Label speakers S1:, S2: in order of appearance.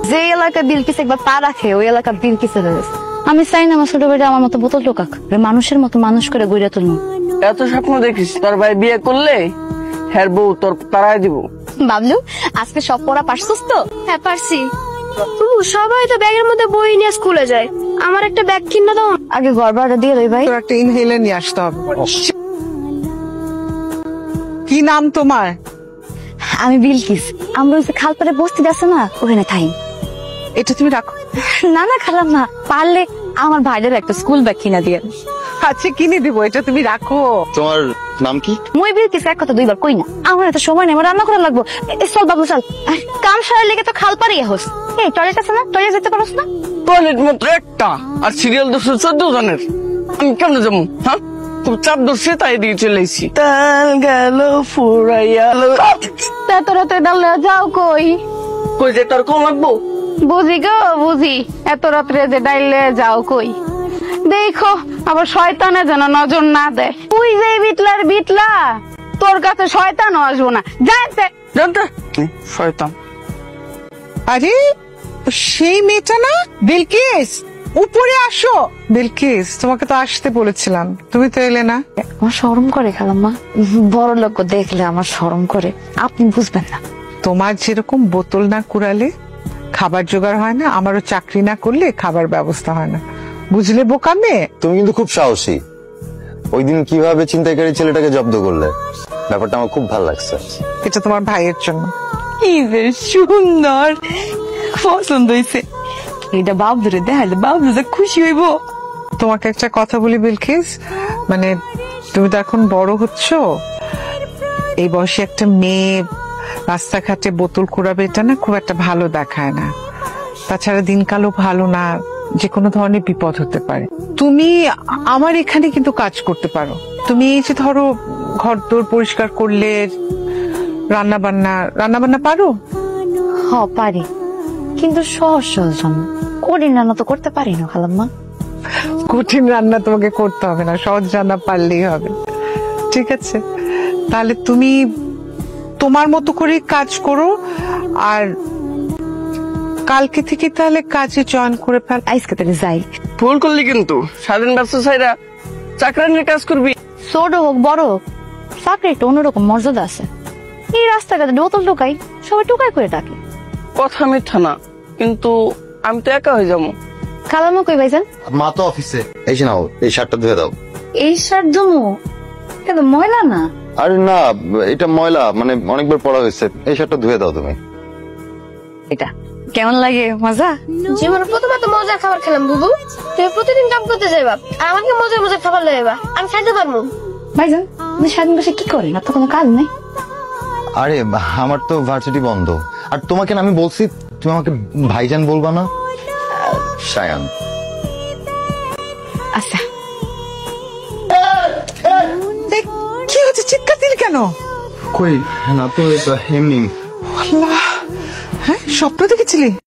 S1: যে এলাকা বিলকিস একবার পা রাখে ওই এলাকা বিলকিস আমি চাই না আমার ছোট ভাইটা আমার মতো বোতল টোকাক, মানুষের মতো মানুষ করে গড়িয়া তুলবো।
S2: এত স্বপ্ন দেখিস তোর ভাই বিয়ে করলে হ্যার বউ তোর তারাই দিব।
S1: বাবলু আজকে সব পড়া পারছিস তো?
S3: হ্যাঁ পারছি। সবাই তো ব্যাগের মধ্যে বই নিয়ে স্কুলে যায়, আমার একটা ব্যাগ কিনে দাও।
S1: আগে ঘর ভাড়া দিয়ে দেই ভাই।
S4: তোর একটা ইনহেলার নিয়ে আসতে হবে। কি নাম তোমার?
S1: আমি বিলকিস। আমরা ওই যে খালপাড়ে বস্তি আছে না ওখানে থাই।
S4: এটা তুমি রাখো।
S1: না না খালাম না, পারলে আমার ভাইদের একটা স্কুল ব্যাগ কিনা দিয়ে।
S4: আচ্ছা কিনে দিব, এটা তুমি রাখো।
S5: তোমার নাম কি?
S1: মই বিলকিস এক কথা দুইবার কই না। আমার এত সময় নেই, আমার রান্না করা লাগবো। চল বাবলু চল, কাম সারা লেগে তো খালপাড়ে হোস। এই টয়লেট আছে না, টয়লেট যেতে পারছ না?
S2: টয়লেট মাত্র একটা আর সিরিয়াল 14 জনের, আমি কেমনে যাবো? হ্যাঁ খুব চাপ ধরছে তাই দিয়ে চলে এসেছি। তাল গেল ফুরাইয়া
S1: তোরা তো ডাল যাও কই?
S2: কই যে তোর কম লাগবো?
S1: বুঝি গো বুঝি, এত রাত্রে যে ডাইলে যাও কই? দেখো আবার শয়তানে যেন নজর না দেয়। তুই যে বিটলার বিটলা, তোর কাছে শয়তানও আসবো না। জানতে
S2: জানতে শয়তান।
S4: আরে সেই মেয়েটা না বিলকিস, উপরে আসো। বিলকিস তোমাকে তো আসতে বলেছিলাম, তুমি তো এলে না।
S1: আমার শরম করে খালাম্মা, বড় লোক দেখলে আমার শরম করে, আপনি বুঝবেন না।
S4: তোমার যেরকম বোতল না কুড়ালে খাবার জোগাড় হয় না, আমারও চাকরি না করলে খাবার ব্যবস্থা হয় না, বুঝলে বোকা মেয়ে?
S5: তুমি কিন্তু খুব সাহসী। ওই দিন কিভাবে ছিনতাইকারী ছেলেটাকে জব্দ করলে, ব্যাপারটা আমার খুব ভালো লাগছে।
S4: এটা তোমার ভাইয়ের জন্য।
S1: কি যে সুন্দর, পছন্দ হয়েছে। এটা বাবুরে দেখাইলে বাবু যে খুশি হইব।
S4: তোমাকে একটা কথা বলি বিলকিস, মানে তুমি তো এখন বড় হচ্ছ, এই বয়সে একটা মেয়ে রাস্তাঘাটে বোতল কুড়াবে এটা না খুব একটা ভালো দেখায় না। তাছাড়া দিনকালও ভালো না, যে কোনো ধরনের বিপদ হতে পারে। তুমি আমার এখানে কিন্তু কাজ করতে পারো। তুমি এই যে ধরো ঘর দোর পরিষ্কার করলে, রান্না বান্না পারো?
S1: হ পারি, কিন্তু সহজ সহজ রান্না, কঠিন রান্না তো করতে পারি না খালাম্মা।
S4: কঠিন রান্না তোমাকে করতে হবে না, সহজ রান্না পারলেই হবে। ঠিক আছে, তাহলে তুমি তোমার মতো করে কাজ করো, আর কালকে থেকে তাহলে কাজে জয়েন করে ফেল।
S1: আজকে তাহলে যাই।
S2: ভুল করলি কিন্তু, স্বাধীন ব্যবসা ছাইরা চাকরানির কাজ করবি।
S1: ছোট হোক বড় হোক, চাকরি একটা অন্যরকম মর্যাদা আছে। এই রাস্তাঘাটে বোতল টোকাই, সবাই টোকাই করে ডাকে।
S2: কথা মিথ্যা না, কিন্তু আমি তো একা হয়ে যাবো।
S1: খালাম্মা কই ভাইজান?
S5: মা তো অফিসে। এই শোনাও, এই শার্টটা ধুয়ে দাও।
S1: এই শার্ট ধুমু? এটা তো ময়লা না।
S5: আরে না, এটা ময়লা, মানে অনেকবার পড়া হয়েছে। এই শার্টটা ধুয়ে দাও তুমি।
S1: এটা কেমন লাগে? মজা?
S3: জীবনে প্রথমে তো মজার খাবার খেলাম বুবু, তুমি প্রতিদিন কাম করতে যাইবা আর আমাকে মজার মজার খাবার লাগাইবা, আমি খাইতে পারবো?
S1: ভাইজান আপনি স্বাধীন বসে কি করেন? আপনার কোনো কাজ নেই?
S5: আরে আমার তো ভার্সিটি বন্ধ, আর তোমাকে না আমি বলছি তুমি আমাকে ভাইজান বলবা না। শায়ান।
S1: আচ্ছা
S4: কি হচ্ছে, চিৎকার দিলি কেন?
S5: কই না তো, এমনি।
S4: আল্লাহ, হ্যাঁ স্বপ্ন দেখেছিলি?